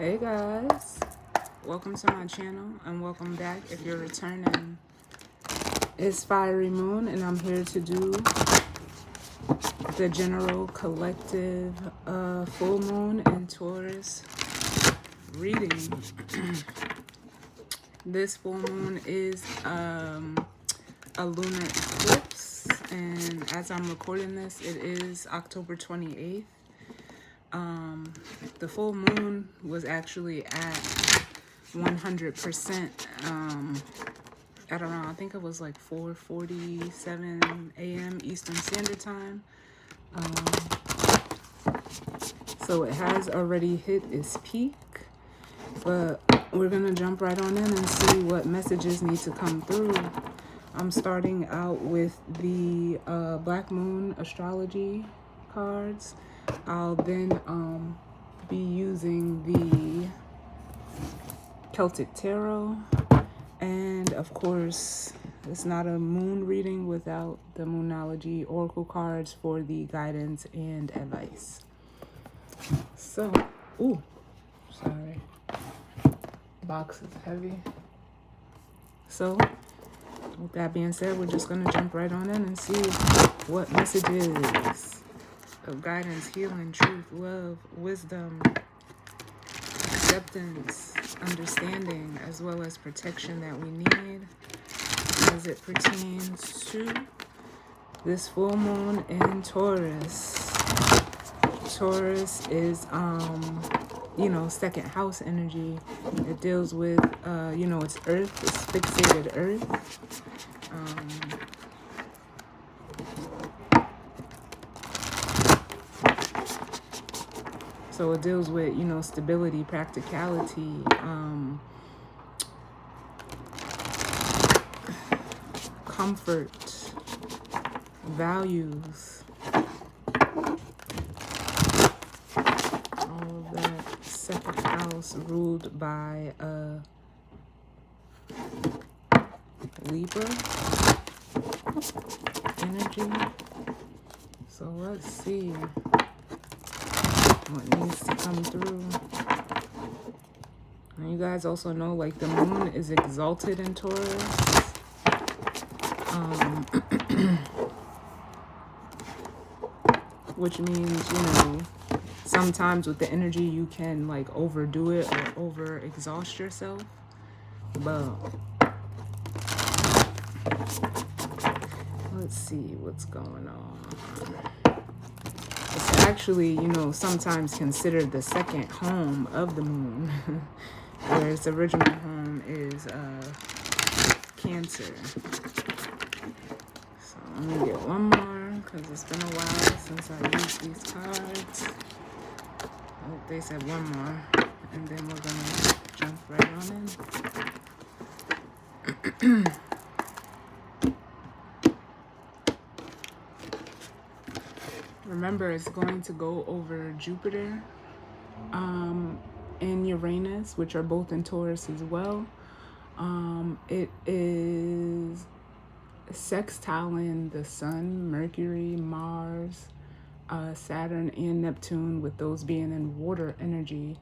Hey guys, welcome to my channel and welcome back if you're returning. It's Fiery Moon and I'm here to do the general collective full moon and Taurus reading. This full moon is a lunar eclipse, and as I'm recording this, it is October 28th. The full moon was actually at 100%. I don't know, I think it was like 4:47 a.m. Eastern Standard Time. So it has already hit its peak, but we're gonna jump right on in and see what messages need to come through. I'm starting out with the Black Moon astrology cards. I'll then be using the Celtic Tarot, and of course it's not a moon reading without the Moonology Oracle cards for the guidance and advice. So, sorry, box is heavy. So with that being said, we're just gonna jump right on in and see what messages of guidance, healing, truth, love, wisdom, acceptance, understanding, as well as protection that we need as it pertains to this full moon in Taurus. Taurus is second house energy. It deals with it's earth, it's fixated earth. So it deals with, stability, practicality, comfort, values, all of that. Second house ruled by Libra energy. So let's see what needs to come through. And you guys also know, like, the moon is exalted in Taurus. Which means, sometimes with the energy you can like overdo it or over exhaust yourself. But let's see what's going on. It's actually, sometimes considered the second home of the moon, where its original home is Cancer. So let me get one more, because it's been a while since I used these cards. Oh, they said one more, and then we're gonna jump right on in. Remember, it's going to go over Jupiter and Uranus, which are both in Taurus as well. It is sextiling the Sun, Mercury, Mars, Saturn, and Neptune, with those being in water energy.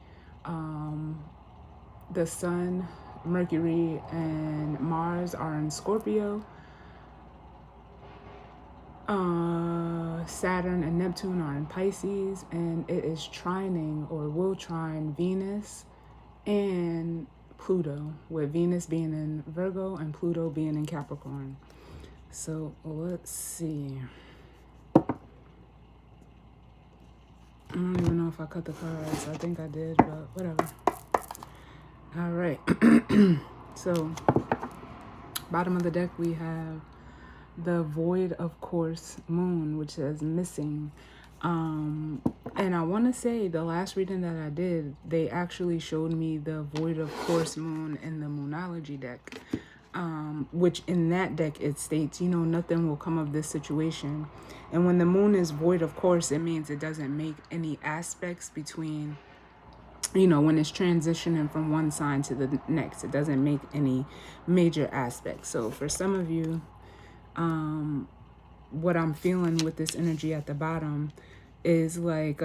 The Sun, Mercury, and Mars are in Scorpio. Saturn and Neptune are in Pisces, and it is trining or will trine Venus and Pluto, with Venus being in Virgo and Pluto being in Capricorn. So let's see. I don't even know if I cut the cards. I think I did, but whatever. All right. So bottom of the deck we have the void of course moon, which says missing. And I want to say the last reading that I did, they actually showed me the void of course moon in the Moonology deck, which in that deck it states, nothing will come of this situation. And when the moon is void of course, it means it doesn't make any aspects between, when it's transitioning from one sign to the next. It doesn't make any major aspects. So for some of you, what I'm feeling with this energy at the bottom is like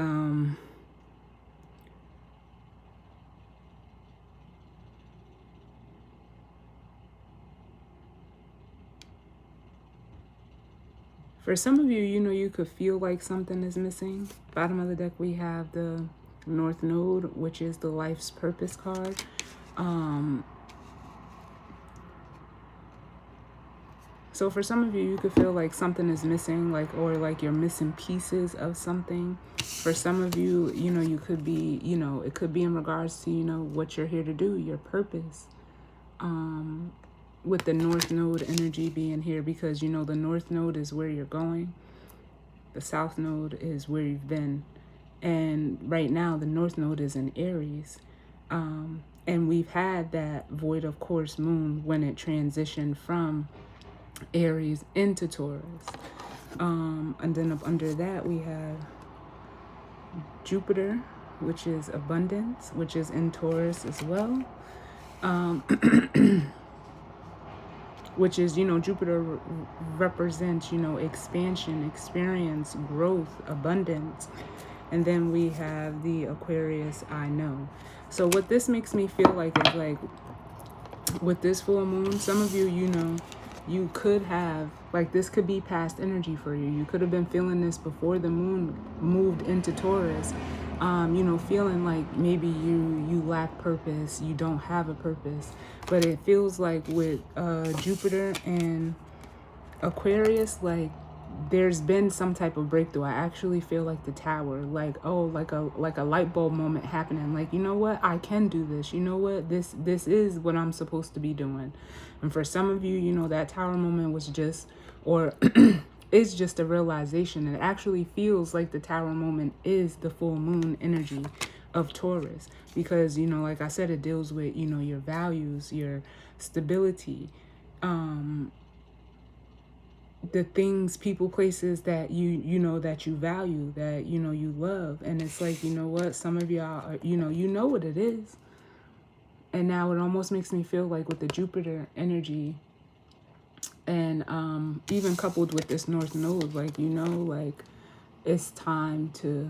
For some of you, you know, you could feel like something is missing. Bottom of the deck, we have the North Node, which is the life's purpose card. So for some of you, you could feel like something is missing, like, or like you're missing pieces of something. For some of you, you know, you could be, you know, it could be in regards to, you know, what you're here to do, your purpose. With the North Node energy being here, because, you know, the North Node is where you're going. The South Node is where you've been. And right now, the North Node is in Aries. And we've had that void of course moon when it transitioned from Aries into Taurus. And then up under that, we have Jupiter, which is abundance, which is in Taurus as well. Which is, you know, Jupiter represents, you know, expansion, experience, growth, abundance. And then we have the Aquarius, I know. So what this makes me feel like is like, with this full moon, some of you, you know, you could have, like, this could be past energy for you. You could have been feeling this before the moon moved into Taurus. You know, feeling like maybe you lack purpose, you don't have a purpose. But it feels like with Jupiter and Aquarius, like, there's been some type of breakthrough. I actually feel like the Tower, like, oh, like a light bulb moment happening. Like, you know what, I can do this. You know what, this is what I'm supposed to be doing. And for some of you, you know, that Tower moment was just, or is just a realization. It actually feels like the Tower moment is the full moon energy of Taurus, because, you know, like I said, it deals with, you know, your values, your stability, the things, people, places that you know, that you value, that, you know, you love. And it's like, you know what, some of y'all are, you know what it is. And now it almost makes me feel like with the Jupiter energy, and even coupled with this North Node, like, you know, like, it's time to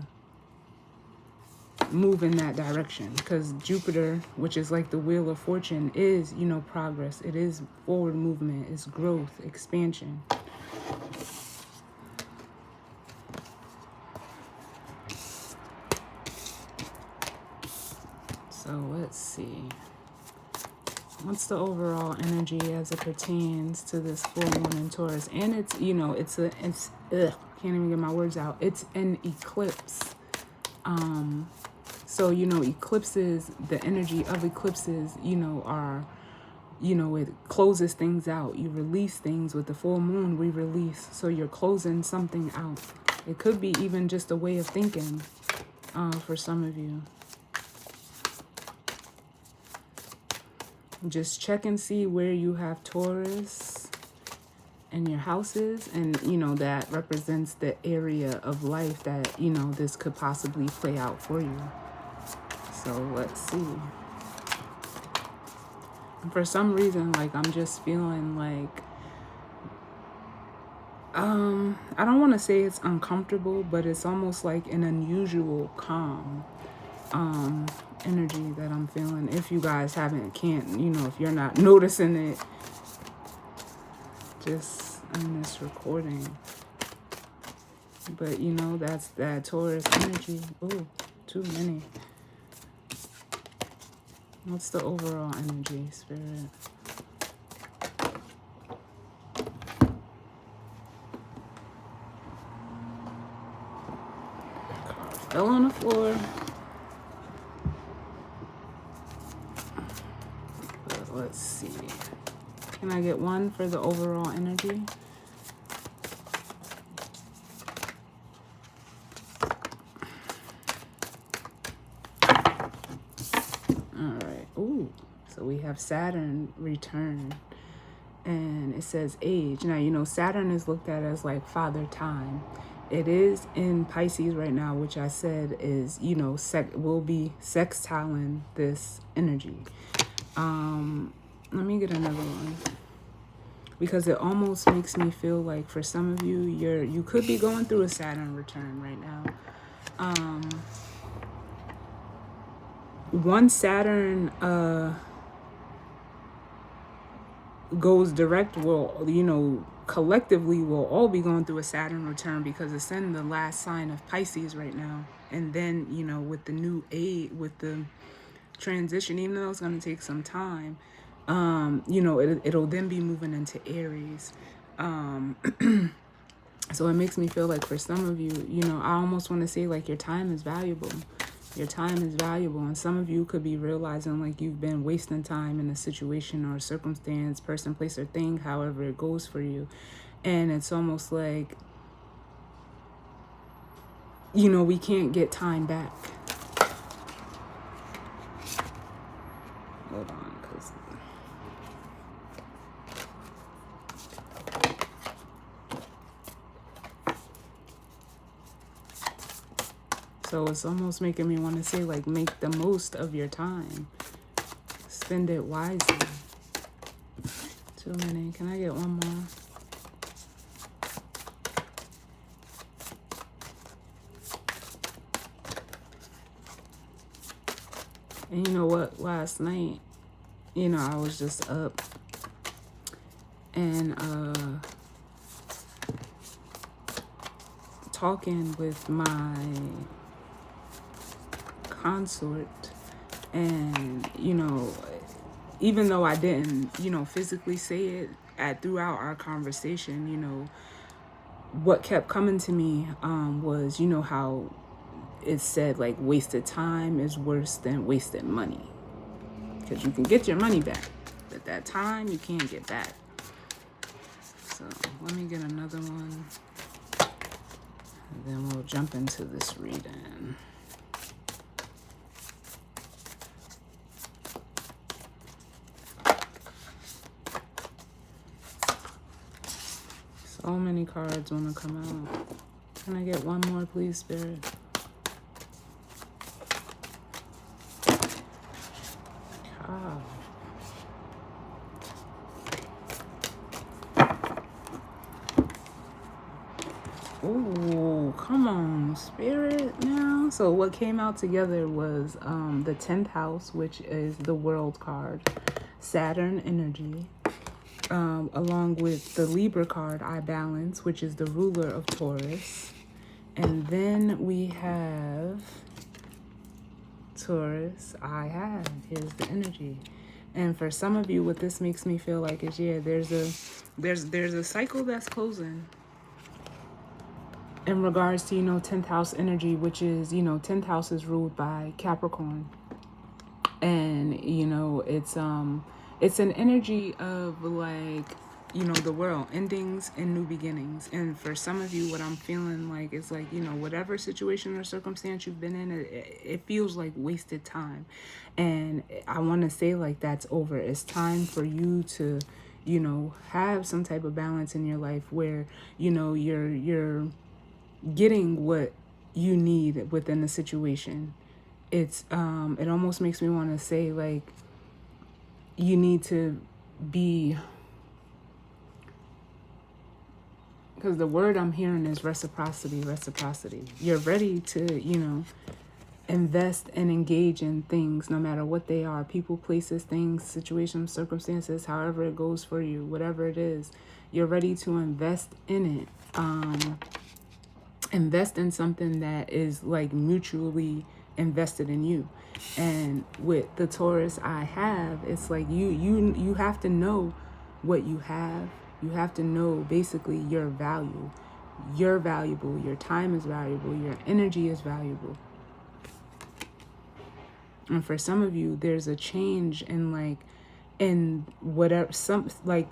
move in that direction, because Jupiter, which is like the wheel of fortune, is, you know, progress. It is forward movement, it's growth, expansion. So let's see, what's the overall energy as it pertains to this full moon in Taurus? And it's, you know, it's can't even get my words out. It's an eclipse. So, you know, eclipses, the energy of eclipses, you know, are, you know, it closes things out. You release things. With the full moon, we release. So you're closing something out. It could be even just a way of thinking for some of you. Just check and see where you have Taurus in your houses, and, you know, that represents the area of life that, you know, this could possibly play out for you. So let's see. And for some reason, like, I'm just feeling like, I don't want to say it's uncomfortable, but it's almost like an unusual calm energy that I'm feeling. If you guys can't, you know, if you're not noticing it just in this recording. But, you know, that's that Taurus energy. Ooh, too many. What's the overall energy, Spirit? Fell on the floor. But let's see. Can I get one for the overall energy? Alright. Ooh. So we have Saturn return. And it says age. Now, you know, Saturn is looked at as like father time. It is in Pisces right now, which I said is, you know, will be sextiling this energy. Let me get another one, because it almost makes me feel like for some of you, you could be going through a Saturn return right now. Once Saturn goes direct, well, you know, collectively we'll all be going through a Saturn return because it's in the last sign of Pisces right now. And then, you know, with the new with the transition, even though it's going to take some time, you know, it'll then be moving into Aries. So it makes me feel like for some of you, you know, I almost want to say like your time is valuable. Your time is valuable. And some of you could be realizing like you've been wasting time in a situation or a circumstance, person, place, or thing, however it goes for you. And it's almost like, you know, we can't get time back. Hold on, because so it's almost making me want to say like make the most of your time. Spend it wisely. Too many. Can I get one more? And you know what? Last night, you know, I was just up and talking with my consort, and you know, even though I didn't, you know, physically say it throughout our conversation, you know, what kept coming to me was, you know, how it said like wasted time is worse than wasted money, because you can get your money back, but that time you can't get back. So let me get another one, and then we'll jump into this reading. So many cards want to come out. Can I get one more, please, Spirit? Ah. Oh, come on, Spirit now. So what came out together was the 10th house, which is the World card, Saturn energy, along with the Libra card, I Balance, which is the ruler of Taurus. And then we have Taurus, I have. Here's the energy. And for some of you, what this makes me feel like is, yeah, there's a cycle that's closing in regards to, you know, 10th house energy, which is, you know, 10th house is ruled by Capricorn. And, you know, it's an energy of like, you know, the world, endings and new beginnings. And for some of you, what I'm feeling like is like, you know, whatever situation or circumstance you've been in, it feels like wasted time. And I want to say like that's over. It's time for you to, you know, have some type of balance in your life where, you know, you're getting what you need within the situation. It's it almost makes me want to say like you need to be, because the word I'm hearing is reciprocity. You're ready to, you know, invest and engage in things, no matter what they are, people, places, things, situations, circumstances, however it goes for you, whatever it is, you're ready to invest in it. Invest in something that is like mutually invested in you. And with the Taurus I have, it's like you have to know what you have. You have to know basically your value. You're valuable. Your time is valuable. Your energy is valuable. And for some of you, there's a change in whatever, like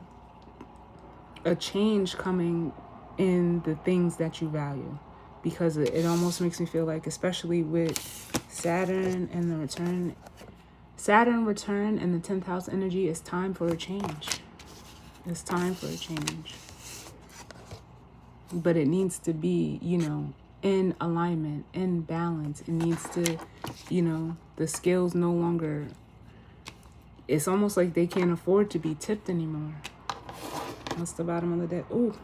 a change coming in the things that you value. Because it almost makes me feel like, especially with Saturn and the return, and the 10th house energy, it's time for a change. It's time for a change. But it needs to be, you know, in alignment, in balance. It needs to, you know, the scales no longer, it's almost like they can't afford to be tipped anymore. That's the bottom of the deck. Ooh.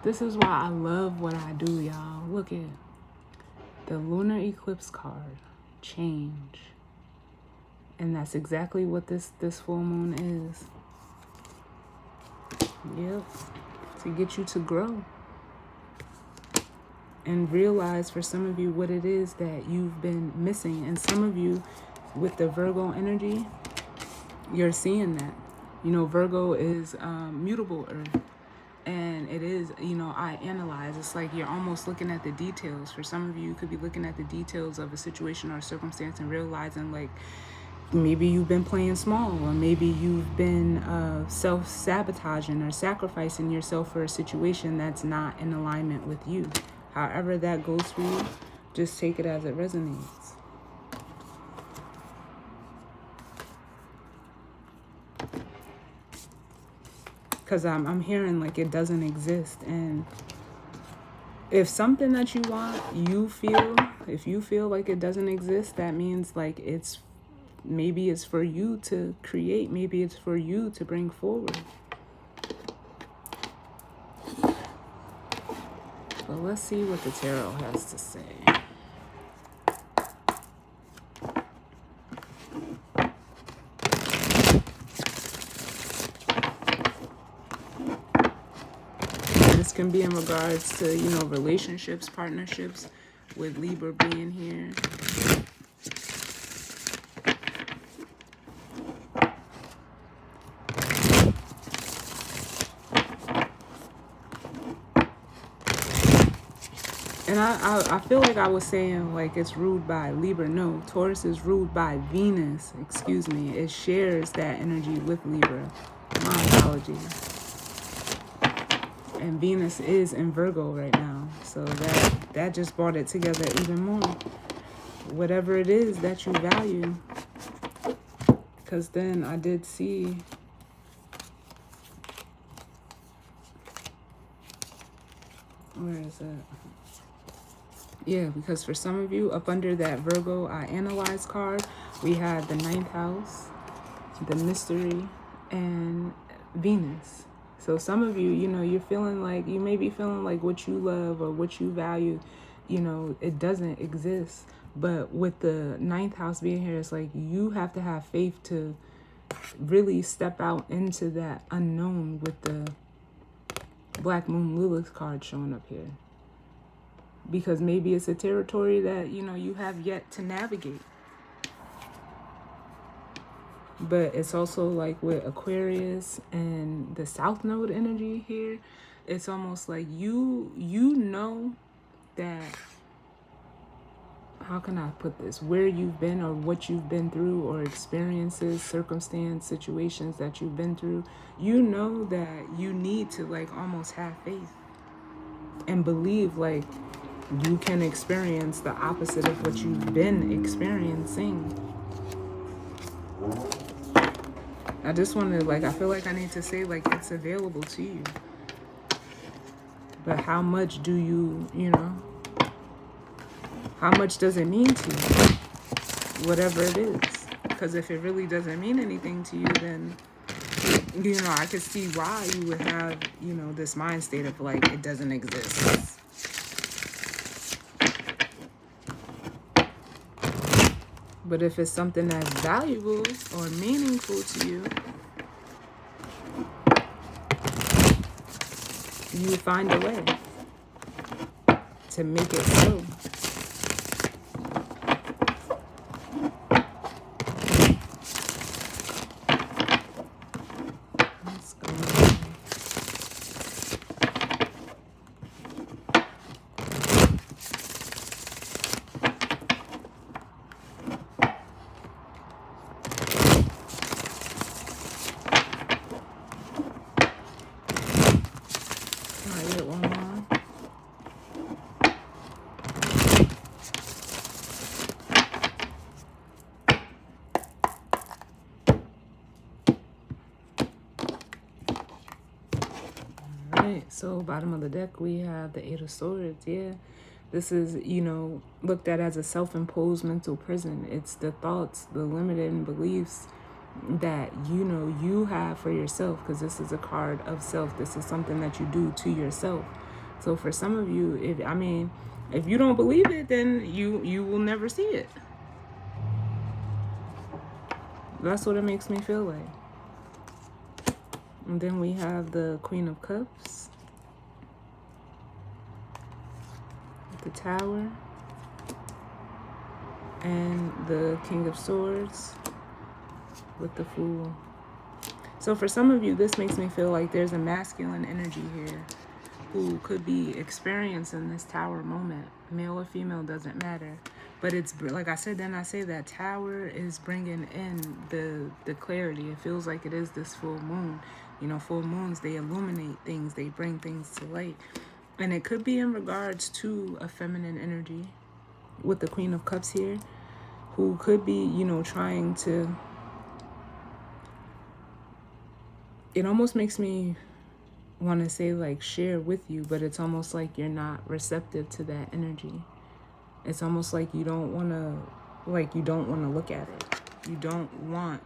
This is why I love what I do, y'all. Look at the lunar eclipse card, change. And that's exactly what this full moon is. Yep. To get you to grow. And realize for some of you what it is that you've been missing. And some of you with the Virgo energy, you're seeing that. You know, Virgo is mutable earth. And it is, you know, I analyze. It's like you're almost looking at the details. For some of you, you could be looking at the details of a situation or a circumstance and realizing, like, maybe you've been playing small, or maybe you've been self-sabotaging or sacrificing yourself for a situation that's not in alignment with you. However that goes for you, just take it as it resonates. Because I'm hearing like it doesn't exist. And if something that you want, if you feel like it doesn't exist, that means like maybe it's for you to create. Maybe it's for you to bring forward. But let's see what the tarot has to say. This can be in regards to, you know, relationships, partnerships, with Libra being here. And I feel like I was saying like it's ruled by Libra. No, Taurus is ruled by Venus. Excuse me. It shares that energy with Libra. My apologies. And Venus is in Virgo right now. So that just brought it together even more. Whatever it is that you value. Because then I did see... Where is it? Yeah, because for some of you, up under that Virgo I Analyze card, we had the 9th house, the mystery, and Venus. So some of you, you know, you may be feeling like what you love or what you value, you know, it doesn't exist. But with the 9th house being here, it's like you have to have faith to really step out into that unknown with the Black Moon Lilith card showing up here. Because maybe it's a territory that, you know, you have yet to navigate. But it's also like with Aquarius and the South Node energy here, it's almost like you know that, how can I put this, where you've been or what you've been through or experiences, circumstance, situations that you've been through, you know that you need to like almost have faith and believe like you can experience the opposite of what you've been experiencing. I just want to, like, I feel like I need to say, like, it's available to you. But how much do you, you know, how much does it mean to you? Whatever it is. Because if it really doesn't mean anything to you, then, you know, I could see why you would have, you know, this mind state of, like, it doesn't exist. But if it's something that's valuable or meaningful to you, you find a way to make it so. Let's go. So bottom of the deck, we have the 8 of Swords. Yeah, this is, you know, looked at as a self-imposed mental prison. It's the thoughts, the limiting beliefs that, you know, you have for yourself, because this is a card of self. This is something that you do to yourself. So for some of you, if you don't believe it, then you will never see it. That's what it makes me feel like. And then we have the Queen of Cups, the Tower, and the King of Swords with the Fool. So for some of you, this makes me feel like there's a masculine energy here who could be experiencing this Tower moment. Male or female, doesn't matter. But it's like I said, then I say that Tower is bringing in the clarity. It feels like it is this full moon. You know, full moons, they illuminate things. They bring things to light. And it could be in regards to a feminine energy with the Queen of Cups here, who could be, you know, trying to... It almost makes me want to say like share with you, but it's almost like you're not receptive to that energy. It's almost like you don't want to look at it. You don't want...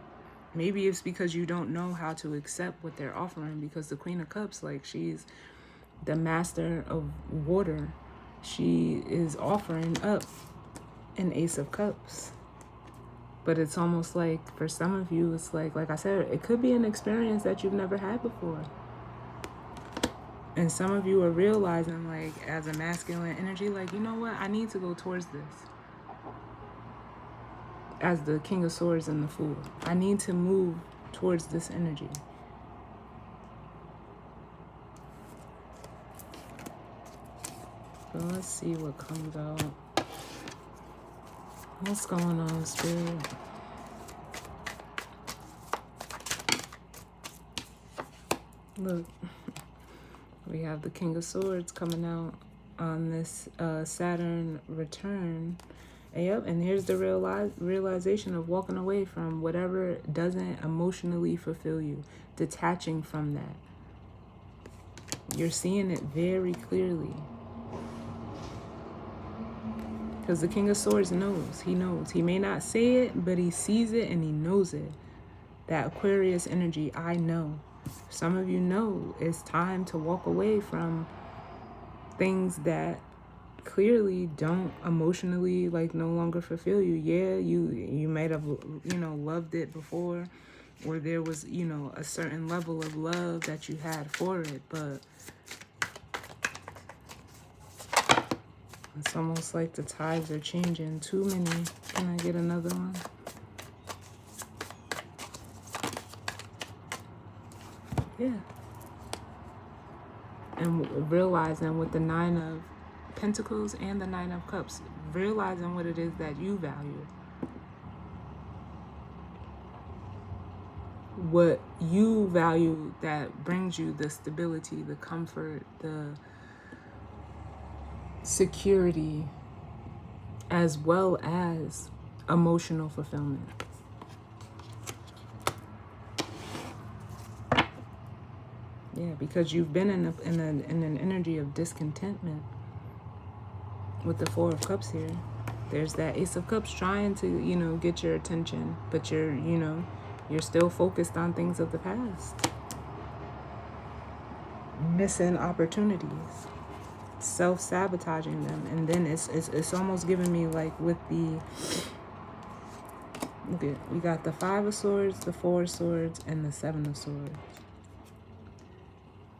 Maybe it's because you don't know how to accept what they're offering, because the Queen of Cups, like, she's the master of water. She is offering up an Ace of Cups. But it's almost like for some of you, it's like I said, it could be an experience that you've never had before. And some of you are realizing, like, as a masculine energy, like, you know what? I need to go towards this. As the King of Swords and the Fool, I need to move towards this energy. So let's see what comes out. What's going on, Spirit? Look, we have the King of Swords coming out on this Saturn return. Yep, and here's the realization of walking away from whatever doesn't emotionally fulfill you, detaching from that. You're seeing it very clearly. Because the King of Swords knows. He knows. He may not say it, but he sees it and he knows it. That Aquarius energy, I know. Some of you know it's time to walk away from things that clearly don't emotionally, like, no longer fulfill you. Yeah, you might have, you know, loved it before, or there was, you know, a certain level of love that you had for it, but it's almost like the tides are changing. Too many. Can I get another one? Yeah. And realizing with the Nine of Pentacles and the Nine of Cups, realizing what it is that you value. What you value that brings you the stability, the comfort, the security, as well as emotional fulfillment. Yeah, because you've been in an energy of discontentment with the Four of Cups here. There's that Ace of Cups trying to, you know, get your attention, but you're, you know, you're still focused on things of the past. Missing opportunities, self-sabotaging them. And then it's almost giving me like with the... Okay, we got the Five of Swords, the Four of Swords, and the Seven of Swords.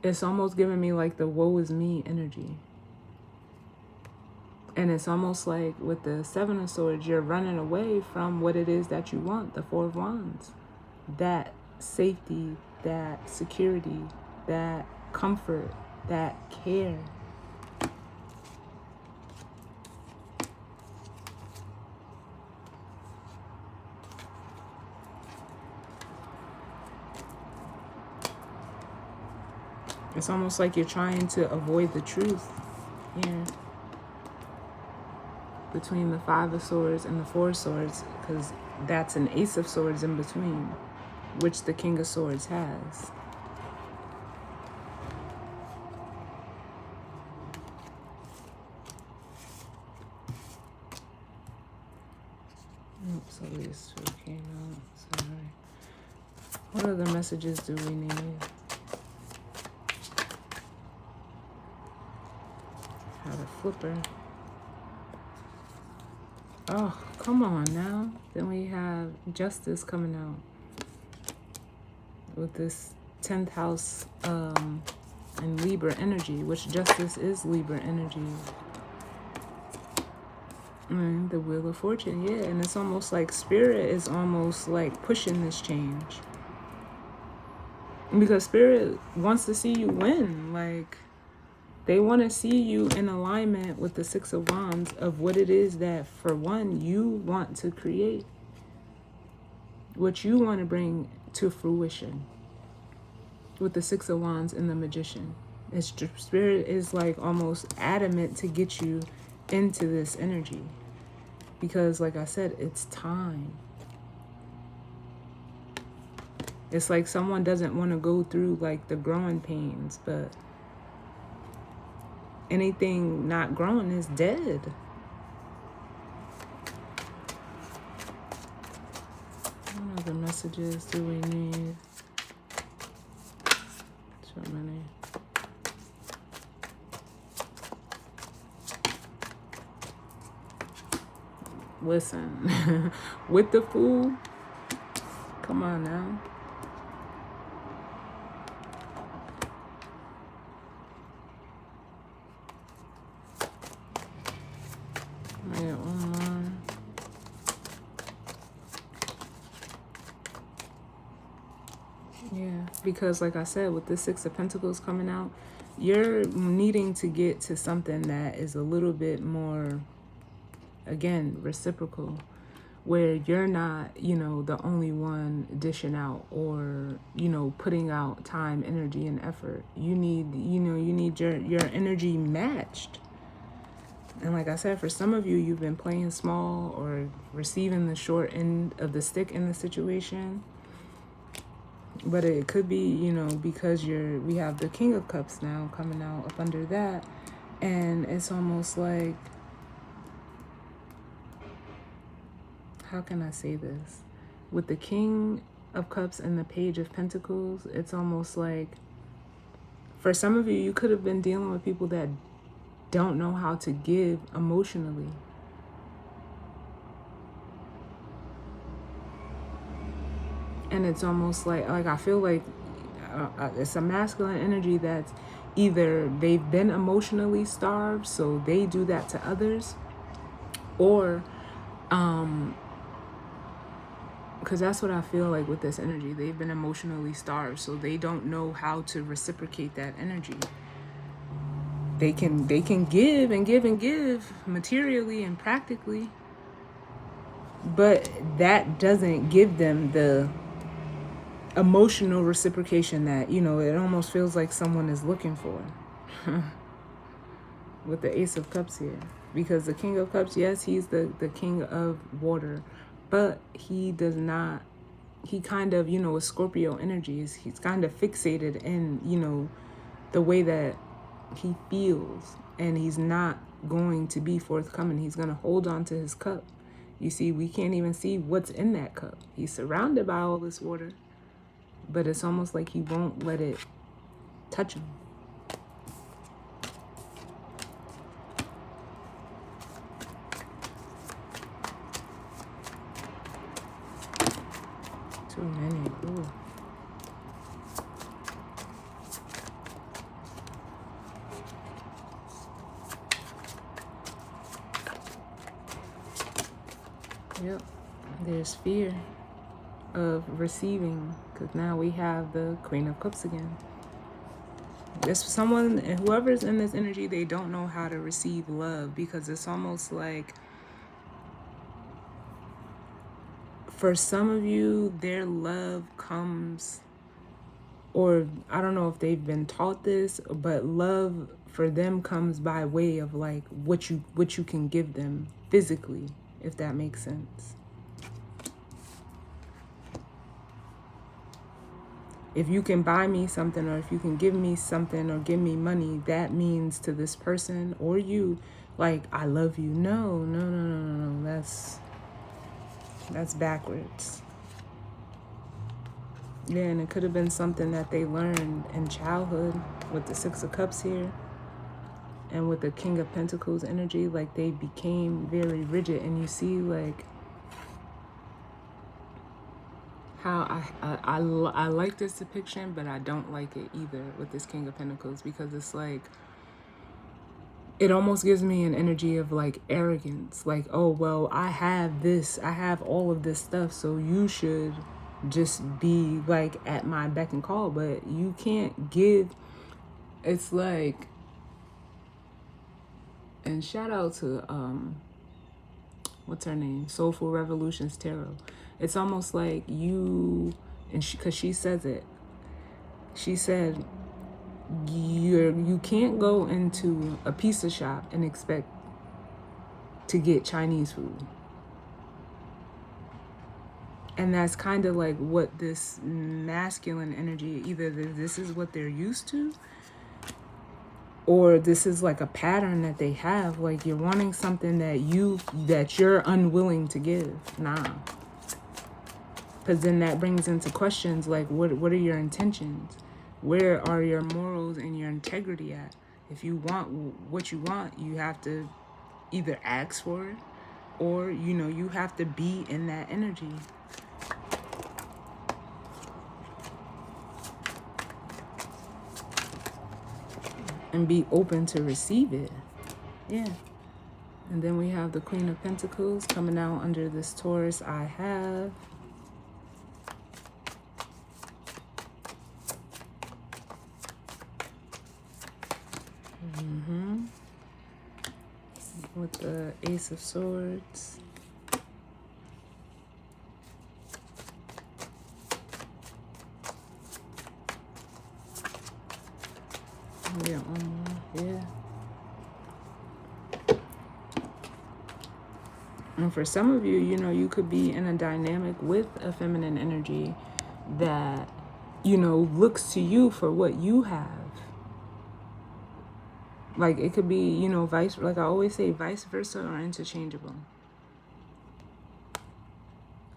It's almost giving me like the woe is me energy. And it's almost like with the Seven of Swords, you're running away from what it is that you want, the Four of Wands. That safety, that security, that comfort, that care. It's almost like you're trying to avoid the truth here between the Five of Swords and the Four of Swords, because that's an Ace of Swords in between, which the King of Swords has. Oops, at least two came out. Sorry. What other messages do we need? How to flipper. Oh, come on now. Then we have Justice coming out with this 10th house in Libra energy, which justice is Libra energy. And the Wheel of Fortune, yeah. And it's almost like spirit is almost like pushing this change. Because spirit wants to see you win. Like, they want to see you in alignment with the Six of Wands of what it is that, for one, you want to create. What you want to bring to fruition. With the Six of Wands and the Magician. It's spirit is like almost adamant to get you into this energy. Because like I said, it's time. It's like someone doesn't want to go through like the growing pains, but anything not growing is dead. What other messages do we need? So many. Listen, with the Fool, come on now. I got one more. Yeah, because like I said, with the Six of Pentacles coming out, you're needing to get to something that is a little bit more, again, reciprocal, where you're not, you know, the only one dishing out or, you know, putting out time, energy, and effort. You need, you know, you need your energy matched. And like I said, for some of you, you've been playing small or receiving the short end of the stick in the situation. But it could be, you know, because we have the King of Cups now coming out up under that. And it's almost like, how can I say this? With the King of Cups and the Page of Pentacles, it's almost like, for some of you, you could have been dealing with people that don't know how to give emotionally. And it's almost like I feel like it's a masculine energy that's either they've been emotionally starved, so they do that to others, or because that's what I feel like with this energy. They've been emotionally starved, so they don't know how to reciprocate that energy. They can give and give and give materially and practically, but that doesn't give them the emotional reciprocation that, you know, it almost feels like someone is looking for. With the Ace of Cups here. Because the King of Cups, yes, he's the king of water, but he does not, he kind of, you know, with Scorpio energies, he's kind of fixated in, you know, the way that he feels, and he's not going to be forthcoming. He's going to hold on to his cup. You see, we can't even see what's in that cup. He's surrounded by all this water, but it's almost like he won't let it touch him. Too many. Ooh. Yep. There's fear of receiving, because now we have the Queen of Cups again. There's someone, whoever's in this energy, they don't know how to receive love, because it's almost like, for some of you, their love comes, or I don't know if they've been taught this, but love for them comes by way of like what you can give them physically, if that makes sense. If you can buy me something, or if you can give me something, or give me money, that means to this person or you, like, I love you. No. That's backwards. Yeah, and it could have been something that they learned in childhood with the Six of Cups here. And with the King of Pentacles energy, like they became very rigid. And you see, like, how I like this depiction, but I don't like it either with this King of Pentacles, because it's like, it almost gives me an energy of like arrogance, like, oh well, I have all of this stuff, so you should just be like at my beck and call. But you can't give. It's like, and shout out to what's her name, Soulful Revolutions Tarot. It's almost like you, and because she says it, she said, you can't go into a pizza shop and expect to get Chinese food. And that's kind of like what this masculine energy, either this is what they're used to, or this is like a pattern that they have. Like, you're wanting something that you're unwilling to give. Nah. Because then that brings into questions like, what are your intentions? Where are your morals and your integrity at? If you want what you want, you have to either ask for it, or, you have to be in that energy. And be open to receive it. Yeah. And then we have the Queen of Pentacles coming out under this Taurus I have. With the Ace of Swords. Yeah, yeah. And for some of you, you could be in a dynamic with a feminine energy that, looks to you for what you have. Like, it could be, like I always say, vice versa or interchangeable.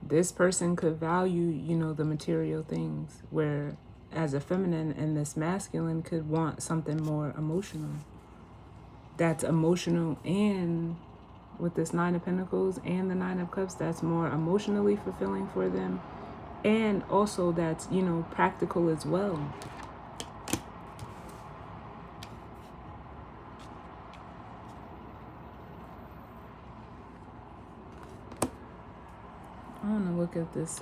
This person could value, the material things, where as a feminine, and this masculine could want something more emotional. That's emotional, and with this Nine of Pentacles and the Nine of Cups, that's more emotionally fulfilling for them. And also that's, practical as well. I want to look at this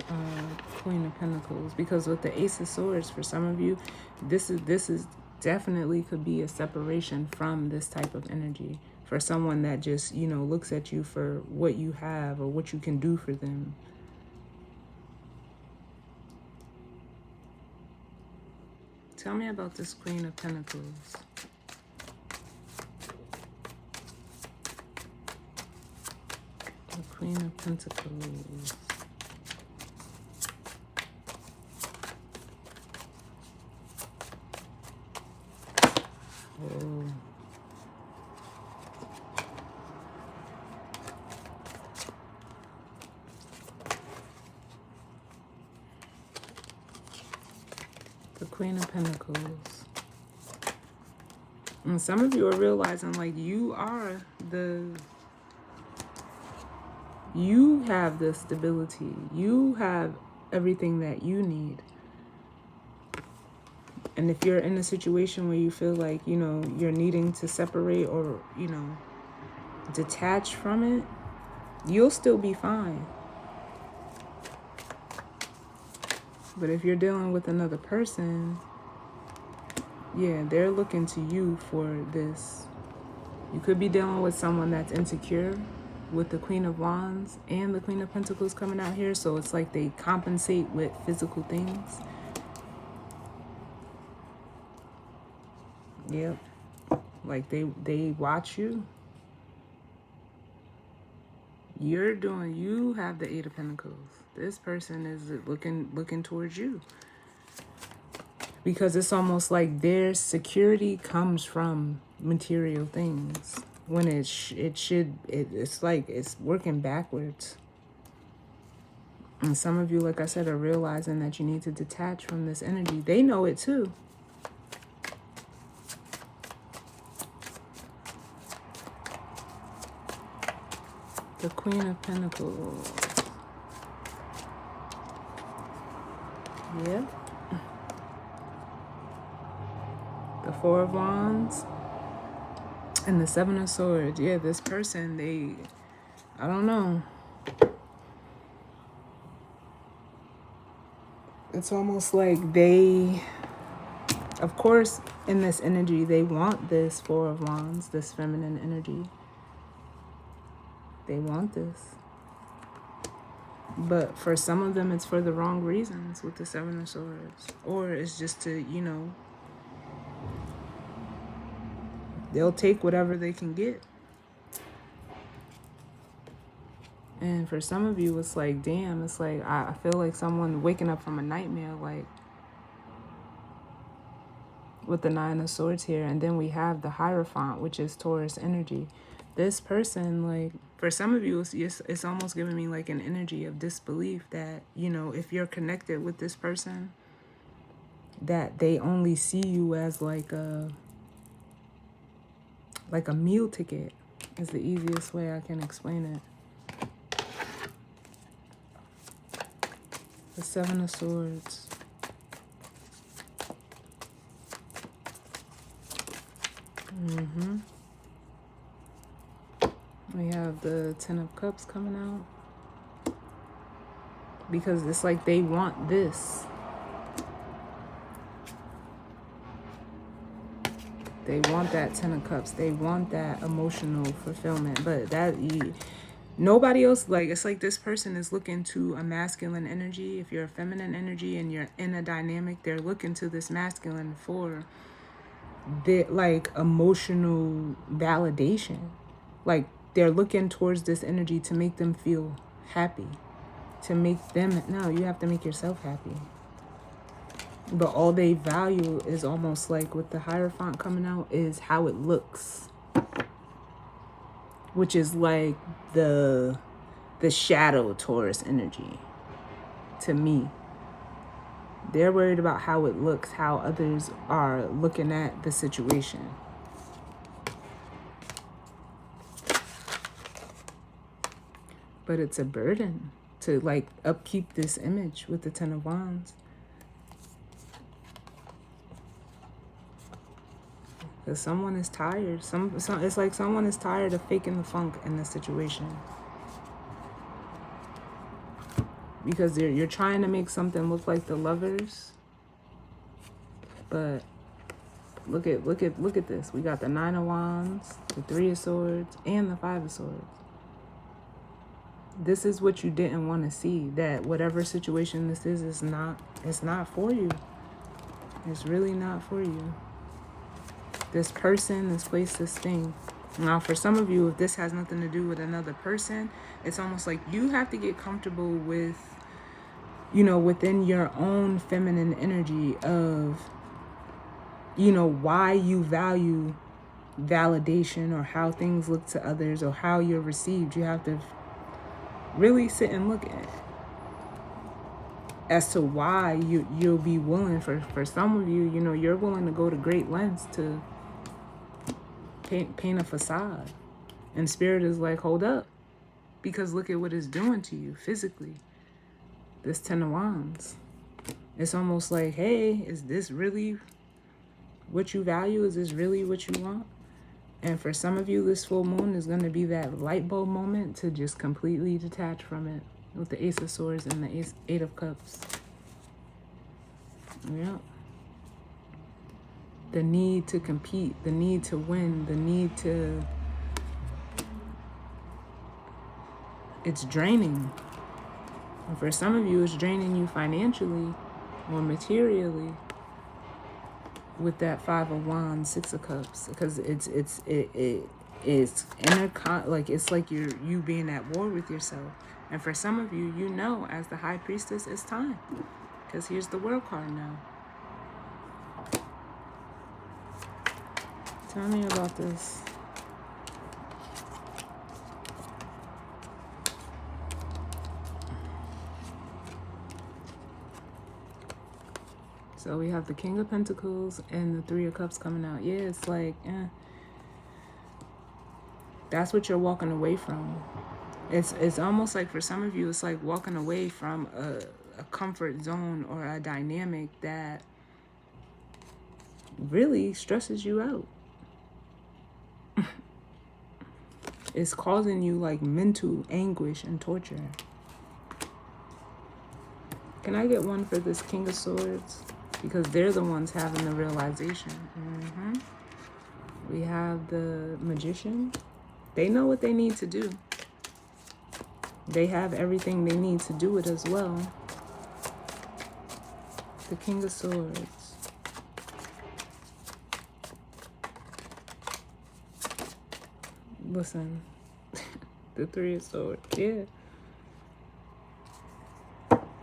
Queen of Pentacles, because with the Ace of Swords, for some of you, this is definitely could be a separation from this type of energy. For someone that just, looks at you for what you have or what you can do for them. Tell me about this Queen of Pentacles. The Queen of Pentacles. Oh. The Queen of Pentacles. And some of you are realizing, like, you have the stability. You have everything that you need. And if you're in a situation where you feel like, you're needing to separate or, detach from it, you'll still be fine. But if you're dealing with another person, yeah, they're looking to you for this. You could be dealing with someone that's insecure, with the Queen of Wands and the Queen of Pentacles coming out here. So it's like they compensate with physical things. Yep. Like they watch you. You have the Eight of Pentacles. This person is looking towards you. Because it's almost like their security comes from material things. When it's like it's working backwards. And some of you, like I said, are realizing that you need to detach from this energy. They know it too. The Queen of Pentacles. Yeah. The Four of Wands and the Seven of Swords. Yeah, this person, I don't know. It's almost like of course, in this energy, they want this Four of Wands, this feminine energy. They want this. But for some of them, it's for the wrong reasons with the Seven of Swords. Or it's just to, they'll take whatever they can get. And for some of you, it's like, damn, it's like, I feel like someone waking up from a nightmare, like, with the Nine of Swords here. And then we have the Hierophant, which is Taurus energy. This person, like, for some of you, it's almost giving me like an energy of disbelief that, if you're connected with this person, that they only see you as like a meal ticket is the easiest way I can explain it. The Seven of Swords. We have the Ten of Cups coming out. Because it's like they want this. They want that Ten of Cups. They want that emotional fulfillment. But nobody else, like, it's like this person is looking to a masculine energy. If you're a feminine energy and you're in a dynamic, they're looking to this masculine for the, like, emotional validation. Like, they're looking towards this energy to make them feel happy. No, you have to make yourself happy. But all they value is almost like with the Hierophant coming out is how it looks. Which is like the shadow Taurus energy to me. They're worried about how it looks, how others are looking at the situation. But it's a burden to like upkeep this image with the Ten of Wands. Because someone is tired. It's like someone is tired of faking the funk in this situation. Because you're trying to make something look like the Lovers. But look at this. We got the Nine of Wands, the Three of Swords, and the Five of Swords. This is what you didn't want to see. That whatever situation this is, it's not for you. It's really not for you. This person, this place, this thing. Now, for some of you, if this has nothing to do with another person, it's almost like you have to get comfortable with, within your own feminine energy of, why you value validation or how things look to others or how you're received. You have to really sit and look at as to why you'll be willing. For some of you, you're willing to go to great lengths to paint a facade. And Spirit is like, hold up. Because look at what it's doing to you physically. This Ten of Wands. It's almost like, hey, is this really what you value? Is this really what you want? And for some of you, this full moon is going to be that light bulb moment to just completely detach from it. With the Ace of Swords and the Eight of Cups. Yeah. The need to compete, the need to win, the need to... It's draining. And for some of you, it's draining you financially or materially with that Five of Wands, Six of Cups. Because it's like it's like you being at war with yourself. And for some of you, as the High Priestess, it's time. Because here's the World card now. Tell me about this. So we have the King of Pentacles and the Three of Cups coming out. Yeah, it's like, that's what you're walking away from. It's almost like for some of you, it's like walking away from a comfort zone or a dynamic that really stresses you out. It's causing you like mental anguish and torture. Can I get one for this King of Swords? Because they're the ones having the realization. We have the Magician. They know what they need to do. They have everything they need to do it as well. The King of Swords. Listen, the Three of Swords. Yeah.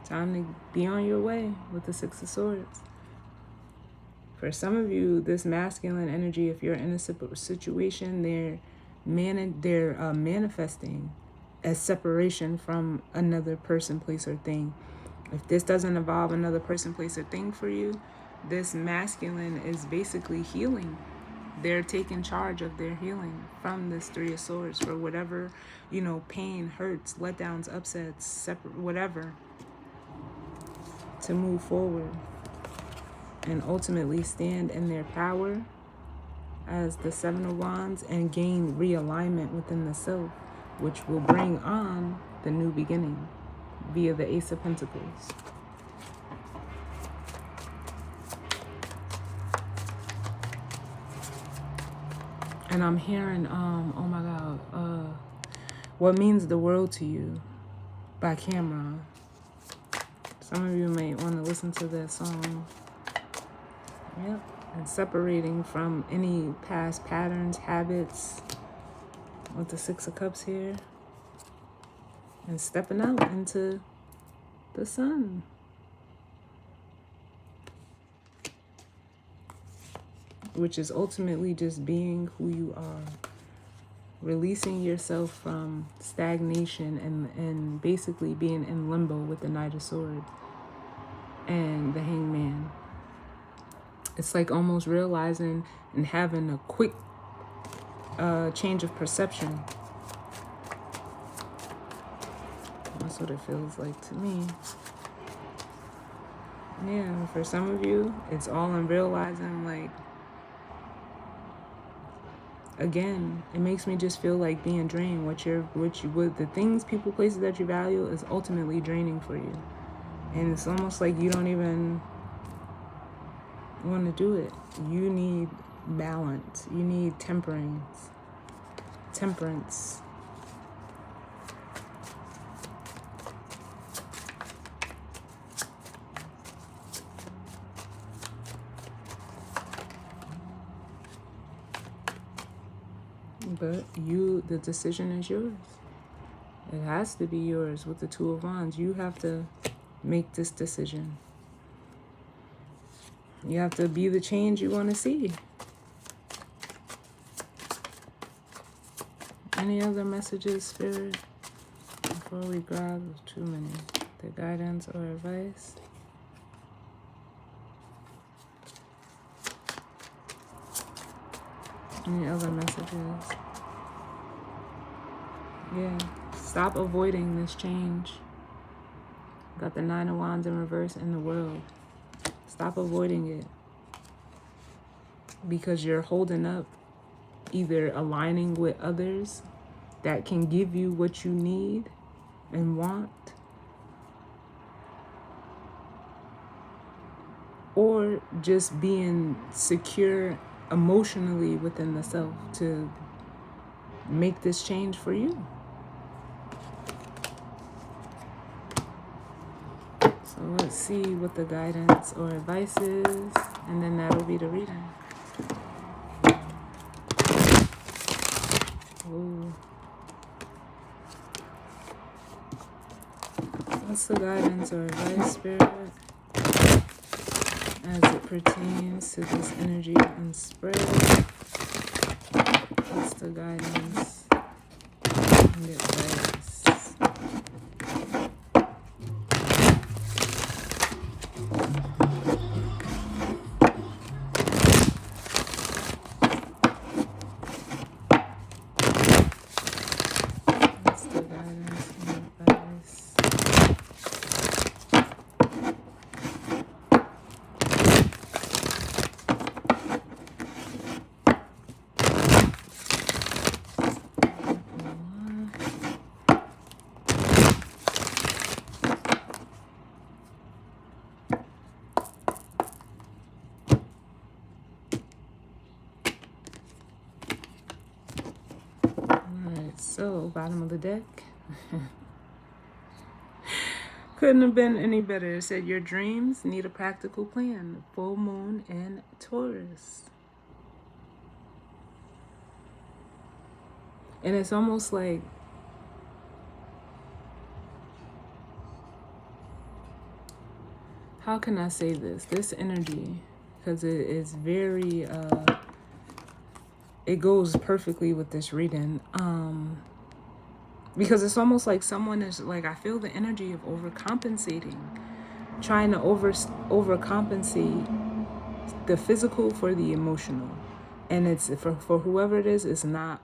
Time to be on your way with the Six of Swords. For some of you, this masculine energy, if you're in a situation, they're manifesting as separation from another person, place, or thing. If this doesn't involve another person, place, or thing for you, this masculine is basically healing. They're taking charge of their healing from this Three of Swords for whatever, pain, hurts, letdowns, upsets, whatever, to move forward and ultimately stand in their power as the Seven of Wands and gain realignment within the self, which will bring on the new beginning via the Ace of Pentacles. And I'm hearing, oh my God, What Means the World to You by Cameron. Some of you may want to listen to that song. Yep. And separating from any past patterns, habits, with the Six of Cups here. And stepping out into the sun. Which is ultimately just being who you are. Releasing yourself from stagnation and basically being in limbo with the Knight of Swords and the Hangman. It's like almost realizing and having a quick change of perception. That's what it feels like to me. Yeah, for some of you, it's all in realizing, like, again, it makes me just feel like being drained. The things, people, places that you value is ultimately draining for you. And it's almost like you don't even want to do it. You need balance. You need temperance. But the decision is yours. It has to be yours with the Two of Wands. You have to make this decision. You have to be the change you want to see. Any other messages, Spirit? Before we grab too many. The guidance or advice? Any other messages? Yeah. Stop avoiding this change. Got the Nine of Wands in reverse in the World. Stop avoiding it. Because you're holding up either aligning with others that can give you what you need and want, or just being secure emotionally within the self to make this change for you. So let's see what the guidance or advice is, and then that'll be the reading. Ooh. What's the guidance or advice, Spirit, as it pertains to this energy and spread? What's the guidance and advice? So, bottom of the deck. Couldn't have been any better. It said your dreams need a practical plan. Full moon and Taurus. And it's almost like how can I say this? This energy, because it is very it goes perfectly with this reading. Because it's almost like someone is like, I feel the energy of overcompensating, trying to overcompensate the physical for the emotional. And it's for whoever it is not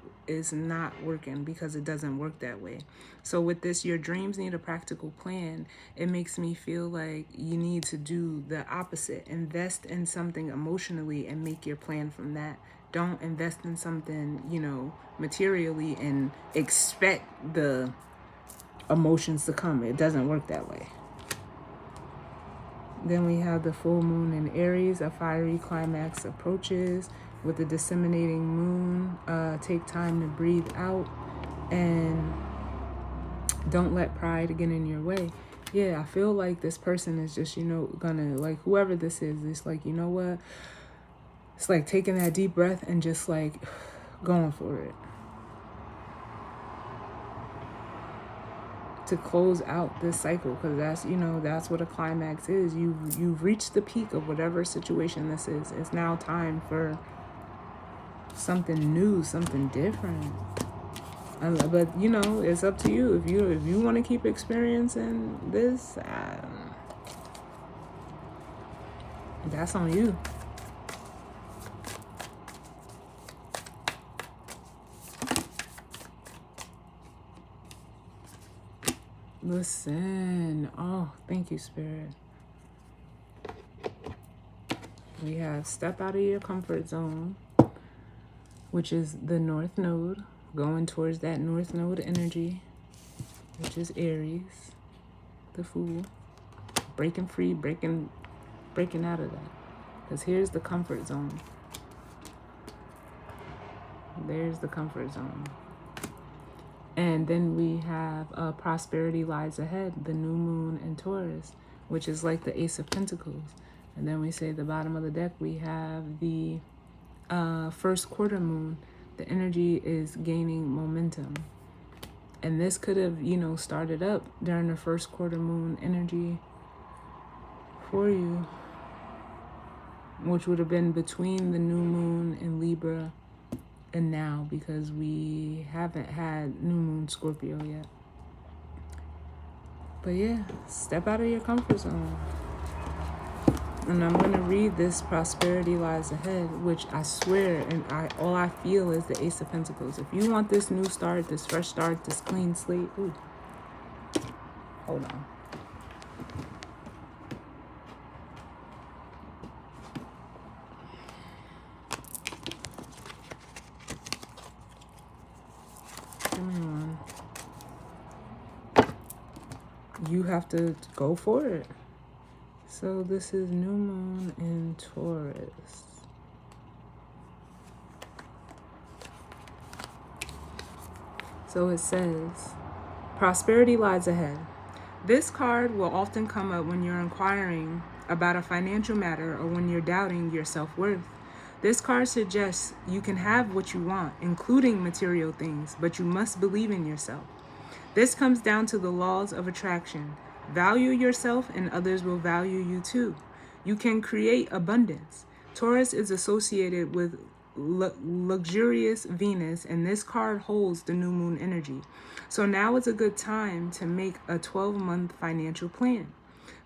working, because it doesn't work that way. So with this, your dreams need a practical plan. It makes me feel like you need to do the opposite. Invest in something emotionally and make your plan from that. Don't invest in something, materially and expect the emotions to come. It doesn't work that way. Then we have the full moon in Aries. A fiery climax approaches with the disseminating moon. Take time to breathe out and don't let pride get in your way. Yeah, I feel like this person is just, gonna, like, whoever this is, it's like, you know what? It's like taking that deep breath and just like going for it. To close out this cycle, because that's what a climax is. You've reached the peak of whatever situation this is. It's now time for something new, something different. But it's up to you. If you want to keep experiencing this, that's on you. Listen. Oh, thank you, Spirit. We have step out of your comfort zone, which is the North Node, going towards that North Node energy, which is Aries, the Fool. Breaking free, breaking out of that. Because here's the comfort zone. There's the comfort zone. And then we have prosperity lies ahead, the new moon in Taurus, which is like the Ace of Pentacles. And then we say the bottom of the deck, we have the first quarter moon. The energy is gaining momentum. And this could have, started up during the first quarter moon energy for you, which would have been between the new moon in Libra and now, because we haven't had new moon Scorpio yet. But yeah, step out of your comfort zone. And I'm going to read this prosperity lies ahead, which I swear, and all I feel is the Ace of Pentacles. If you want this new start, this fresh start, this clean slate, hold on. You have to go for it. So this is new moon in Taurus. So it says, prosperity lies ahead. This card will often come up when you're inquiring about a financial matter or when you're doubting your self-worth. This card suggests you can have what you want, including material things, but you must believe in yourself. This comes down to the laws of attraction. Value yourself and others will value you too. You can create abundance. Taurus is associated with luxurious Venus, and this card holds the new moon energy. So now is a good time to make a 12-month financial plan.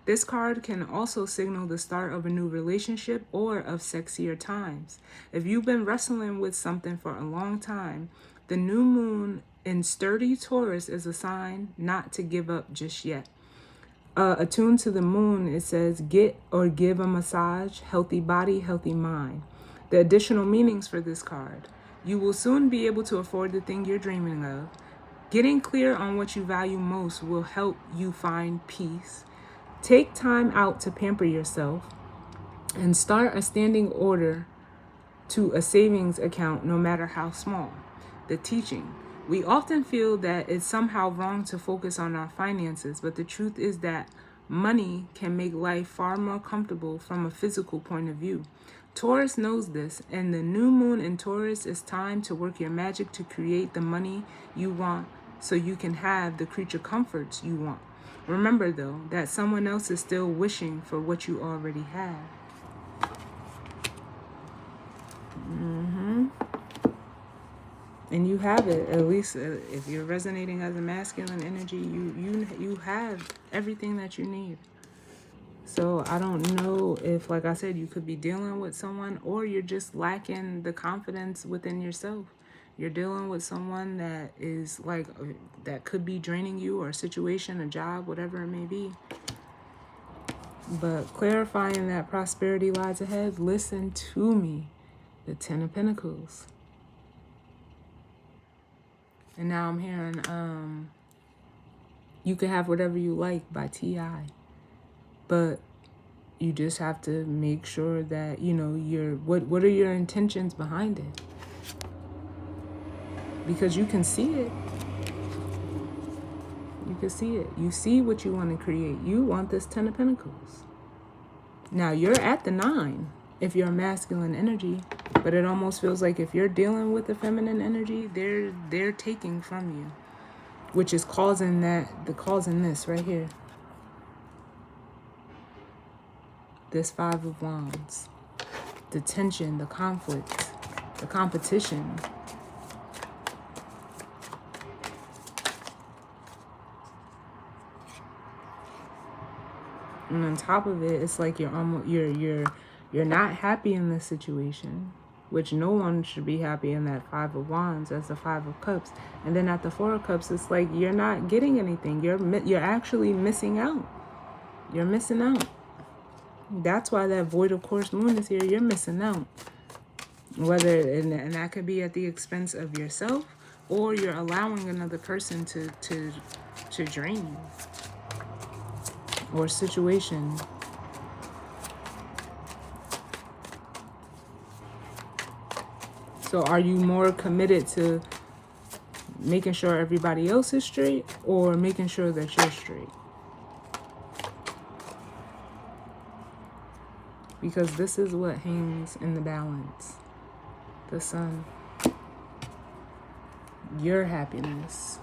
This card can also signal the start of a new relationship or of sexier times. If you've been wrestling with something for a long time, the new moon in sturdy Taurus is a sign not to give up just yet. Attuned to the moon, it says, get or give a massage, healthy body, healthy mind. The additional meanings for this card: you will soon be able to afford the thing you're dreaming of. Getting clear on what you value most will help you find peace. Take time out to pamper yourself and start a standing order to a savings account, no matter how small. The teaching: We often feel that it's somehow wrong to focus on our finances, but the truth is that money can make life far more comfortable from a physical point of view. Taurus knows this, and the new moon in Taurus is time to work your magic to create the money you want so you can have the creature comforts you want. Remember, though, that someone else is still wishing for what you already have. And you have it. At least if you're resonating as a masculine energy, you have everything that you need. So I don't know if, like I said, you could be dealing with someone, or you're just lacking the confidence within yourself. You're dealing with someone that is like, that could be draining you, or a situation, a job, whatever it may be. But clarifying that prosperity lies ahead, listen to me. The Ten of Pentacles. And now I'm hearing You Can Have Whatever You Like by T.I. But you just have to make sure that, you know, what are your intentions behind it? Because you can see it. You can see it. You see what you want to create. You want this Ten of Pentacles. Now, you're at the 9 if you're a masculine energy, but it almost feels like if you're dealing with the feminine energy, they're taking from you, which is causing this right here. This 5 of Wands. The tension, the conflict, the competition. And on top of it, it's like you're not happy in this situation, which no one should be happy in that 5 of Wands as the 5 of Cups. And then at the 4 of Cups, it's like you're not getting anything. You're actually missing out. You're missing out. That's why that void of course moon is here. You're missing out. And that could be at the expense of yourself, or you're allowing another person to drain you. Or situation. So are you more committed to making sure everybody else is straight, or making sure that you're straight? Because this is what hangs in the balance. The sun. Your happiness.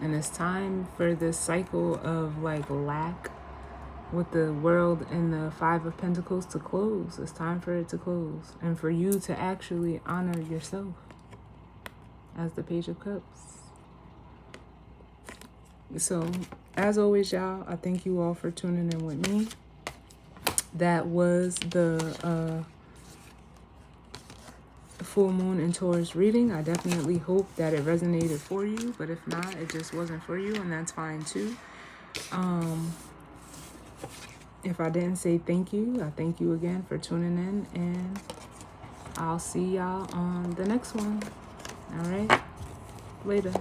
And it's time for this cycle of like lack with the world and the 5 of Pentacles to close. It's time for it to close. And for you to actually honor yourself as the Page of Cups. So, as always, y'all, I thank you all for tuning in with me. That was the full moon in Taurus reading. I definitely hope that it resonated for you, but if not, it just wasn't for you, and that's fine too. If I didn't say thank you, I thank you again for tuning in, and I'll see y'all on the next one. All right, later.